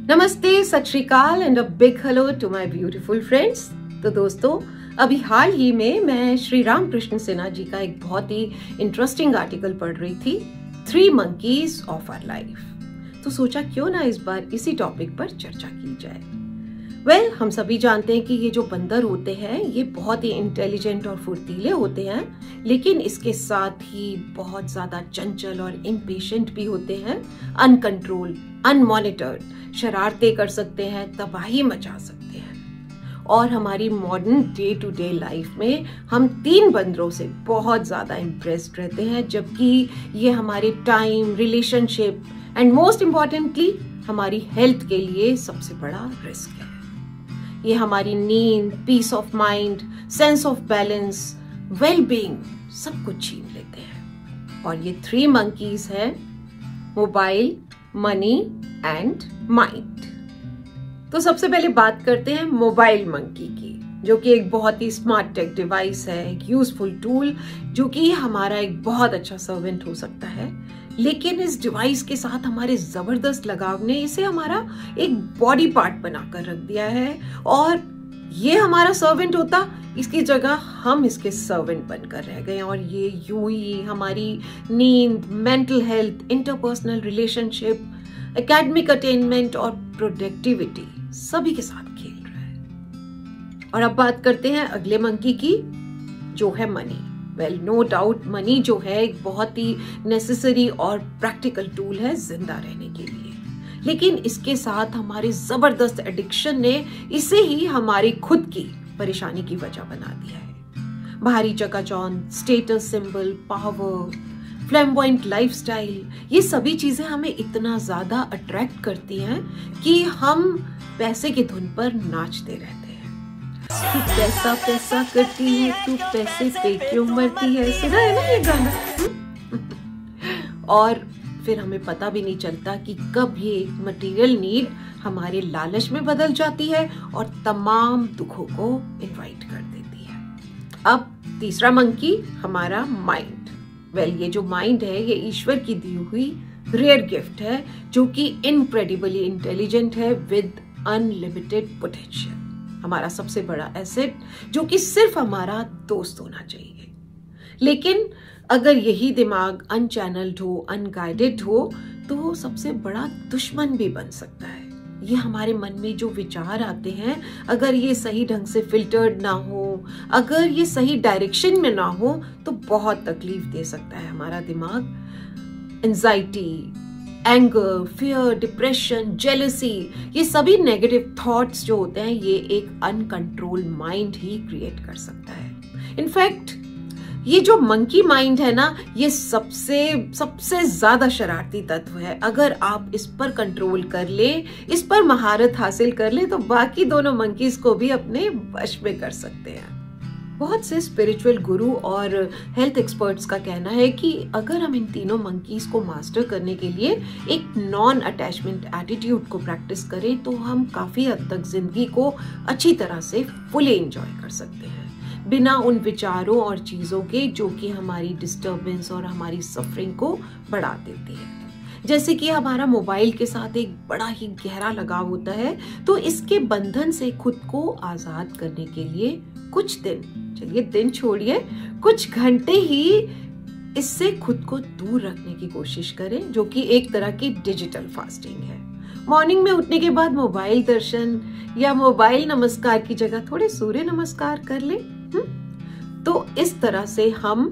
नमस्ते, सत श्री अकाल and a big hello to my beautiful friends. तो दोस्तों, अभी हाल ही में मैं श्री रामकृष्ण सिन्हा जी का एक बहुत ही इंटरेस्टिंग आर्टिकल पढ़ रही थी, 3 मंकीज ऑफ आवर लाइफ। तो सोचा क्यों ना इस बार इसी टॉपिक पर चर्चा की जाए। हम सभी जानते हैं कि ये जो बंदर होते हैं ये बहुत ही इंटेलिजेंट और फुर्तीले होते हैं, लेकिन इसके साथ ही बहुत ज्यादा चंचल और इम्पेशेंट भी होते हैं, अनकंट्रोल्ड, अनमॉनिटर्ड, शरारतें कर सकते हैं, तबाही मचा सकते हैं। और हमारी modern day to day life में हम 3 बंदरों से बहुत ज्यादा इम्प्रेस्ड रहते हैं, जबकि ये हमारे time, relationship and most importantly हमारी हेल्थ के लिए सबसे बड़ा रिस्क है। ये हमारी नींद, peace of mind, sense of balance, well being सब कुछ छीन लेते हैं। और ये 3 मंकीज हैं, मोबाइल, मनी एंड माइंड। तो सबसे पहले बात करते हैं मोबाइल मंकी की, जो कि एक बहुत ही स्मार्ट टेक डिवाइस है, एक यूजफुल टूल, जो कि हमारा एक बहुत अच्छा सर्वेंट हो सकता है। लेकिन इस डिवाइस के साथ हमारे जबरदस्त लगाव ने इसे हमारा एक बॉडी पार्ट बनाकर रख दिया है, और ये हमारा सर्वेंट होता, इसकी जगह हम इसके सर्वेंट बनकर रह गए। और ये यूं ही हमारी नींद, mental health, interpersonal relationship, academic attainment और प्रोडक्टिविटी सभी के साथ खेल रहा है। और अब बात करते हैं अगले मंकी की, जो है मनी। नो डाउट मनी जो है एक बहुत ही नेसेसरी और प्रैक्टिकल टूल है जिंदा रहने के लिए, लेकिन इसके साथ हमारे जबरदस्त एडिक्शन ने इसे ही हमारी खुद की परेशानी की वजह बना दिया है। भारी चकाचौंध, status symbol, power, flamboyant lifestyle, ये सभी चीजें हमें इतना ज्यादा अट्रैक्ट करती हैं कि हम पैसे की धुन पर नाचते रहते हैं। तू पैसा पैसा करती है, तू पैसे पे क्यों मरती है, सुना है ना ये गाना? और फिर हमें पता भी नहीं चलता कि कब ये मटेरियल नीड हमारे लालच में बदल जाती है और तमाम दुखों को इनवाइट कर देती है। अब तीसरा मंकी हमारा माइंड। ये जो माइंड है ये ईश्वर की दी हुई रेयर गिफ्ट है, जो कि इनक्रेडिबली इंटेलिजेंट है विद अनलिमिटेड पोटेंशियल। हमारा सबसे बड़ा एसेट, जो कि सिर्फ हमारा दोस्त होना चाहिए। लेकिन अगर यही दिमाग अनचैनल्ड हो, अनगाइडेड हो, तो सबसे बड़ा दुश्मन भी बन सकता है। ये हमारे मन में जो विचार आते हैं, अगर ये सही ढंग से फिल्टर्ड ना हो, अगर ये सही डायरेक्शन में ना हो, तो बहुत तकलीफ दे सकता है हमारा दिमाग। Anxiety, anger, fear, depression, jealousy, ये सभी नेगेटिव थॉट्स जो होते हैं, ये एक अनकंट्रोल्ड माइंड ही क्रिएट कर सकता है। इनफैक्ट ये जो मंकी माइंड है ना, ये सबसे ज्यादा शरारती तत्व है। अगर आप इस पर कंट्रोल कर ले, इस पर महारत हासिल कर ले, तो बाकी दोनों मंकीज को भी अपने वश में कर सकते हैं। बहुत से स्पिरिचुअल गुरु और हेल्थ एक्सपर्ट्स का कहना है कि अगर हम इन तीनों मंकीज को मास्टर करने के लिए एक नॉन अटैचमेंट एटीट्यूड को प्रैक्टिस करें, तो हम काफी हद तक जिंदगी को अच्छी तरह से फुली एंजॉय कर सकते हैं, बिना उन विचारों और चीजों के जो कि हमारी डिस्टर्बेंस और हमारी सफरिंग को बढ़ा देती है। जैसे कि हमारा मोबाइल के साथ एक बड़ा ही गहरा लगाव होता है, तो इसके बंधन से खुद को आजाद करने के लिए कुछ दिन, चलिए दिन छोड़िए, कुछ घंटे ही इससे खुद को दूर रखने की कोशिश करें, जो कि एक तरह की डिजिटल फास्टिंग है। मॉर्निंग में उठने के बाद मोबाइल दर्शन या मोबाइल नमस्कार की जगह थोड़े सूर्य नमस्कार कर ले। तो इस तरह से हम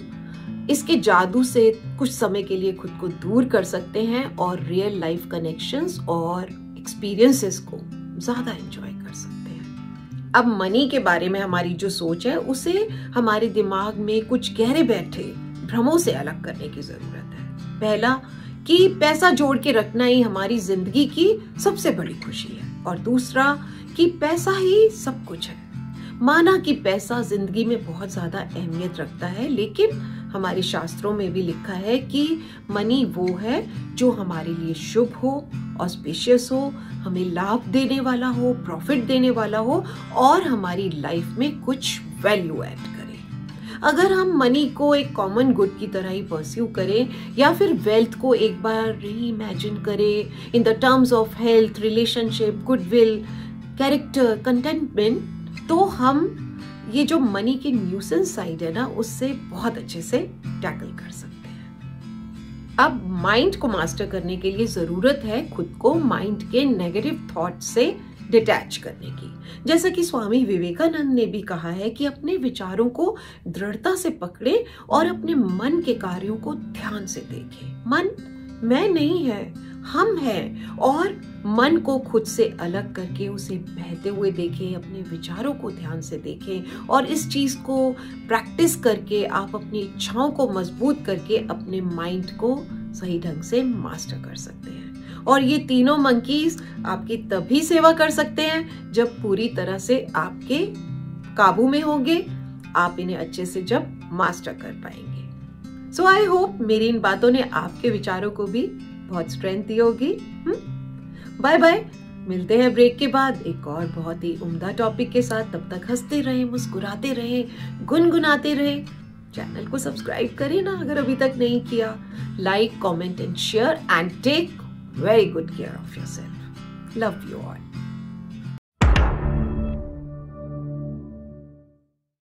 इसके जादू से कुछ समय के लिए खुद को दूर कर सकते हैं और रियल लाइफ कनेक्शंस और एक्सपीरियंसेस को ज्यादा एंजॉय कर सकते हैं। अब मनी के बारे में हमारी जो सोच है, उसे हमारे दिमाग में कुछ गहरे बैठे भ्रमों से अलग करने की जरूरत है। पहला कि पैसा जोड़ के रखना ही हमारी जिंदगी की सबसे बड़ी खुशी है, और दूसरा कि पैसा ही सब कुछ है। माना कि पैसा जिंदगी में बहुत ज्यादा अहमियत रखता है, लेकिन हमारे शास्त्रों में भी लिखा है कि मनी वो है जो हमारे लिए शुभ हो, ऑस्पिशियस हो, हमें लाभ देने वाला हो, प्रॉफिट देने वाला हो, और हमारी लाइफ में कुछ वैल्यू ऐड करे। अगर हम मनी को एक कॉमन गुड की तरह ही परस्यू करें या फिर वेल्थ को एक बार रीइमेजिन करें in the terms of health, relationship, goodwill, character, contentment, तो हम ये जो मनी की न्यूसेंस साइड है ना, उससे बहुत अच्छे से टैकल कर सकते हैं। अब माइंड को मास्टर करने के लिए जरूरत है खुद को माइंड के नेगेटिव थॉट से डिटैच करने की। जैसा कि स्वामी विवेकानंद ने भी कहा है कि अपने विचारों को दृढ़ता से पकड़े और अपने मन के कार्यों को ध्यान से देखें। मन मैं नहीं है, हम हैं, और मन को खुद से अलग करके उसे बहते हुए देखें, अपने विचारों को ध्यान से देखें, और इस चीज को प्रैक्टिस करके आप अपनी इच्छाओं को मजबूत करके अपने माइंड को सही ढंग से मास्टर कर सकते हैं। और ये तीनों मंकीज आपकी तभी सेवा कर सकते हैं जब पूरी तरह से आपके काबू में होंगे, आप इन्हें अच्छे से जब मास्टर कर पाएंगे। सो आई होप मेरी इन बातों ने आपके विचारों को भी बहुत स्ट्रेंथ दी होगी। बाय बाय, मिलते हैं ब्रेक के बाद एक और बहुत ही उम्दा टॉपिक के साथ। तब तक हंसते रहें, मुस्कुराते रहें, गुनगुनाते रहें। चैनल को सब्सक्राइब करें ना अगर अभी तक नहीं किया। Like, comment and share and take very good care of yourself. Love you all.